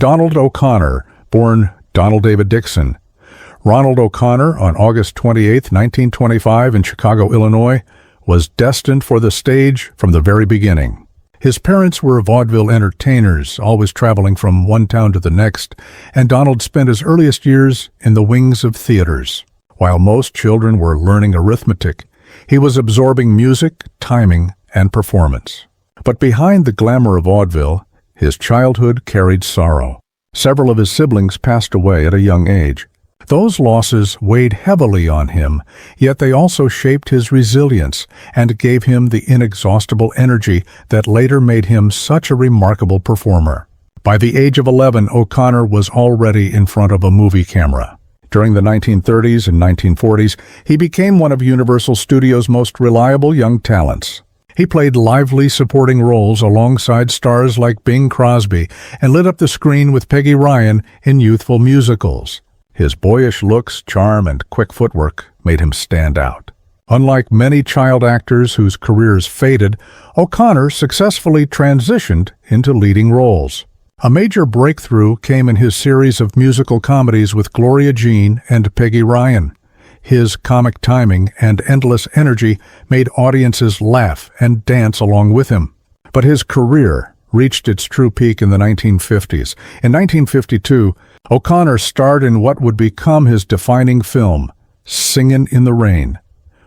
Donald O'Connor, born Donald David Dixon. Ronald O'Connor, on August 28, 1925, in Chicago, Illinois, was destined for the stage from the very beginning. His parents were vaudeville entertainers, always traveling from one town to the next, and Donald spent his earliest years in the wings of theaters. While most children were learning arithmetic, he was absorbing music, timing, and performance. But behind the glamour of vaudeville, his childhood carried sorrow. Several of his siblings passed away at a young age. Those losses weighed heavily on him, yet they also shaped his resilience and gave him the inexhaustible energy that later made him such a remarkable performer. By the age of 11, O'Connor was already in front of a movie camera. During the 1930s and 1940s, he became one of Universal Studios' most reliable young talents. He played lively supporting roles alongside stars like Bing Crosby and lit up the screen with Peggy Ryan in youthful musicals. His boyish looks, charm, and quick footwork made him stand out. Unlike many child actors whose careers faded, O'Connor successfully transitioned into leading roles. A major breakthrough came in his series of musical comedies with Gloria Jean and Peggy Ryan. His comic timing and endless energy made audiences laugh and dance along with him. But his career reached its true peak in the 1950s. In 1952, O'Connor starred in what would become his defining film, Singin' in the Rain.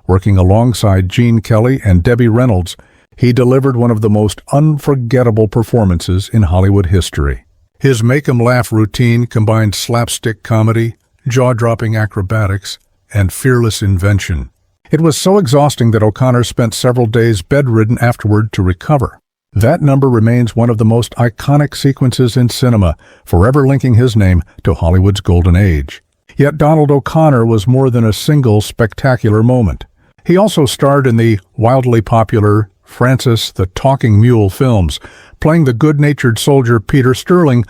Working alongside Gene Kelly and Debbie Reynolds, he delivered one of the most unforgettable performances in Hollywood history. His make-'em-laugh routine combined slapstick comedy, jaw-dropping acrobatics, and fearless invention. It was so exhausting that O'Connor spent several days bedridden afterward to recover. That number remains one of the most iconic sequences in cinema, forever linking his name to Hollywood's golden age. Yet Donald O'Connor was more than a single spectacular moment. He also starred in the wildly popular Francis the Talking Mule films, playing the good-natured soldier Peter Sterling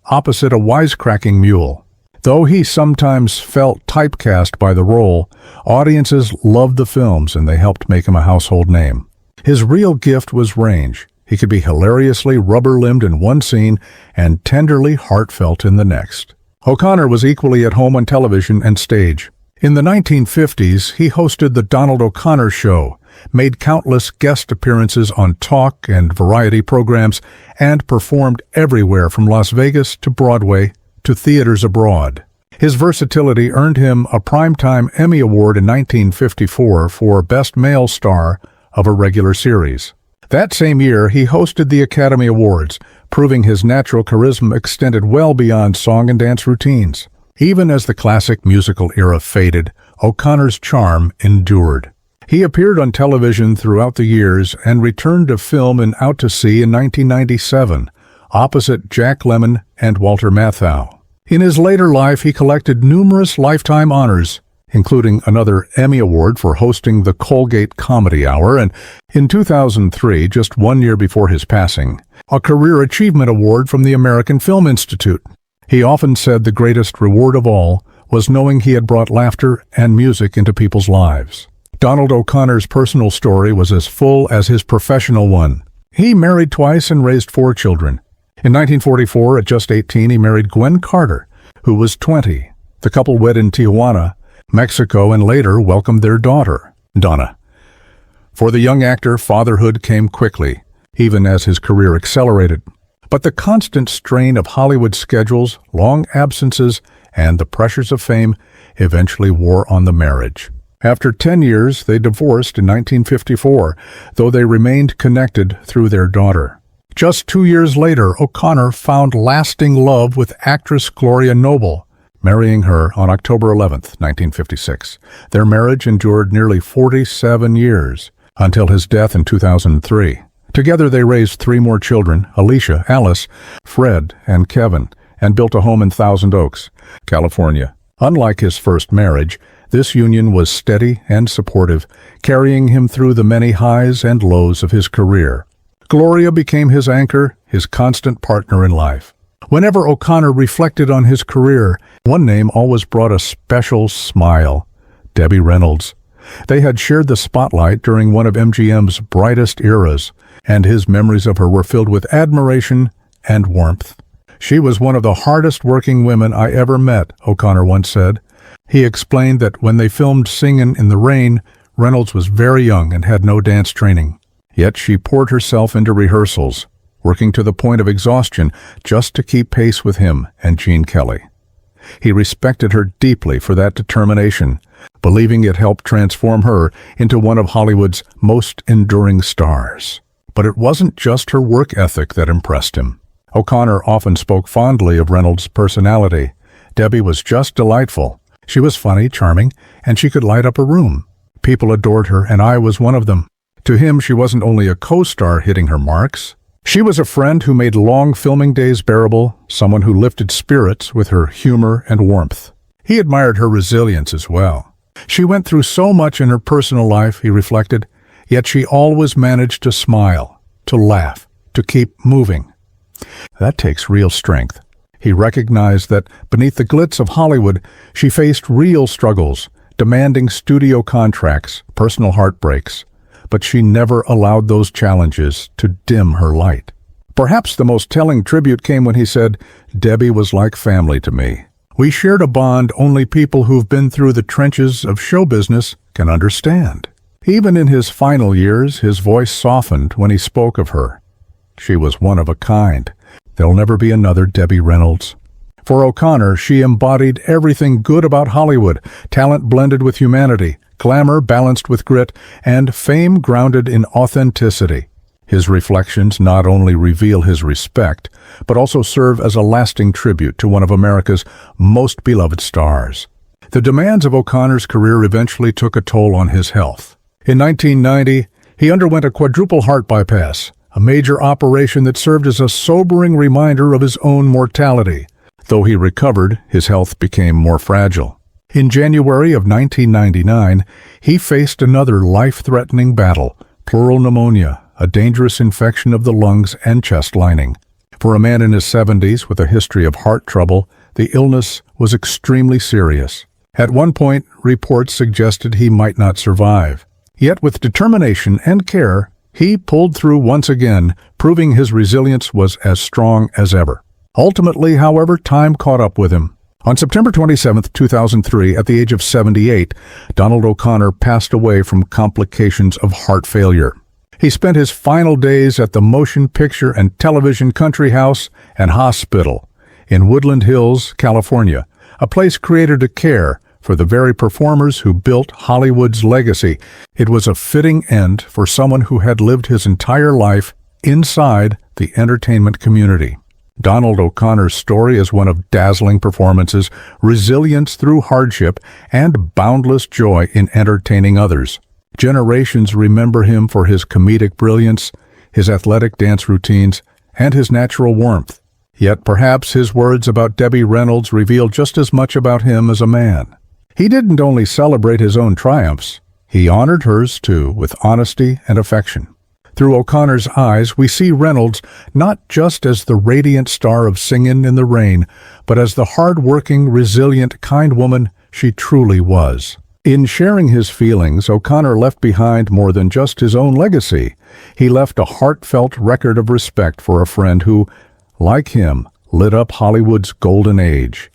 opposite a wisecracking mule. Though he sometimes felt typecast by the role, audiences loved the films and they helped make him a household name. His real gift was range. He could be hilariously rubber-limbed in one scene and tenderly heartfelt in the next. O'Connor was equally at home on television and stage. In the 1950s, he hosted The Donald O'Connor Show, made countless guest appearances on talk and variety programs, and performed everywhere from Las Vegas to Broadway to theaters abroad. His versatility earned him a Primetime Emmy Award in 1954 for Best Male Star of a Regular Series. That same year, he hosted the Academy Awards, proving his natural charisma extended well beyond song and dance routines. Even as the classic musical era faded, O'Connor's charm endured. He appeared on television throughout the years and returned to film in Out to Sea in 1997, opposite Jack Lemmon and Walter Matthau. In his later life, he collected numerous lifetime honors, including another Emmy Award for hosting the Colgate Comedy Hour, and in 2003, just 1 year before his passing, a Career Achievement Award from the American Film Institute. He often said the greatest reward of all was knowing he had brought laughter and music into people's lives. Donald O'Connor's personal story was as full as his professional one. He married twice and raised 4 children. In 1944, at just 18, he married Gwen Carter, who was 20. The couple wed in Tijuana, Mexico, and later welcomed their daughter, Donna. For the young actor, fatherhood came quickly, even as his career accelerated. But the constant strain of Hollywood schedules, long absences, and the pressures of fame eventually wore on the marriage. After 10 years, they divorced in 1954, though they remained connected through their daughter. Just 2 years later, O'Connor found lasting love with actress Gloria Noble, marrying her on October 11, 1956. Their marriage endured nearly 47 years, until his death in 2003. Together they raised 3 more children, Alicia, Alice, Fred, and Kevin, and built a home in Thousand Oaks, California. Unlike his first marriage, this union was steady and supportive, carrying him through the many highs and lows of his career. Gloria became his anchor, his constant partner in life. Whenever O'Connor reflected on his career, one name always brought a special smile: Debbie Reynolds. They had shared the spotlight during one of MGM's brightest eras, and his memories of her were filled with admiration and warmth. "She was one of the hardest working women I ever met," O'Connor once said. He explained that when they filmed Singin' in the Rain, Reynolds was very young and had no dance training. Yet she poured herself into rehearsals, working to the point of exhaustion just to keep pace with him and Gene Kelly. He respected her deeply for that determination, believing it helped transform her into one of Hollywood's most enduring stars. But it wasn't just her work ethic that impressed him. O'Connor often spoke fondly of Reynolds' personality. Debbie was just delightful. She was funny, charming, and she could light up a room. People adored her, and I was one of them. To him, she wasn't only a co-star hitting her marks. She was a friend who made long filming days bearable, someone who lifted spirits with her humor and warmth. He admired her resilience as well. She went through so much in her personal life, he reflected, yet she always managed to smile, to laugh, to keep moving. That takes real strength. He recognized that beneath the glitz of Hollywood, she faced real struggles, demanding studio contracts, personal heartbreaks. But she never allowed those challenges to dim her light. Perhaps the most telling tribute came when he said, "Debbie was like family to me. We shared a bond only people who've been through the trenches of show business can understand." Even in his final years, his voice softened when he spoke of her. She was one of a kind. There'll never be another Debbie Reynolds. For O'Connor, she embodied everything good about Hollywood, talent blended with humanity, glamour balanced with grit, and fame grounded in authenticity. His reflections not only reveal his respect, but also serve as a lasting tribute to one of America's most beloved stars. The demands of O'Connor's career eventually took a toll on his health. In 1990, he underwent a quadruple heart bypass, a major operation that served as a sobering reminder of his own mortality. Though he recovered, his health became more fragile. In January of 1999, he faced another life-threatening battle, pleural pneumonia, a dangerous infection of the lungs and chest lining. For a man in his 70s with a history of heart trouble, the illness was extremely serious. At one point, reports suggested he might not survive. Yet with determination and care, he pulled through once again, proving his resilience was as strong as ever. Ultimately, however, time caught up with him. On September 27, 2003, at the age of 78, Donald O'Connor passed away from complications of heart failure. He spent his final days at the Motion Picture and Television Country House and Hospital in Woodland Hills, California, a place created to care for the very performers who built Hollywood's legacy. It was a fitting end for someone who had lived his entire life inside the entertainment community. Donald O'Connor's story is one of dazzling performances, resilience through hardship, and boundless joy in entertaining others. Generations remember him for his comedic brilliance, his athletic dance routines, and his natural warmth. Yet perhaps his words about Debbie Reynolds reveal just as much about him as a man. He didn't only celebrate his own triumphs, he honored hers too with honesty and affection. Through O'Connor's eyes, we see Reynolds not just as the radiant star of Singin' in the Rain, but as the hard-working, resilient, kind woman she truly was. In sharing his feelings, O'Connor left behind more than just his own legacy. He left a heartfelt record of respect for a friend who, like him, lit up Hollywood's golden age.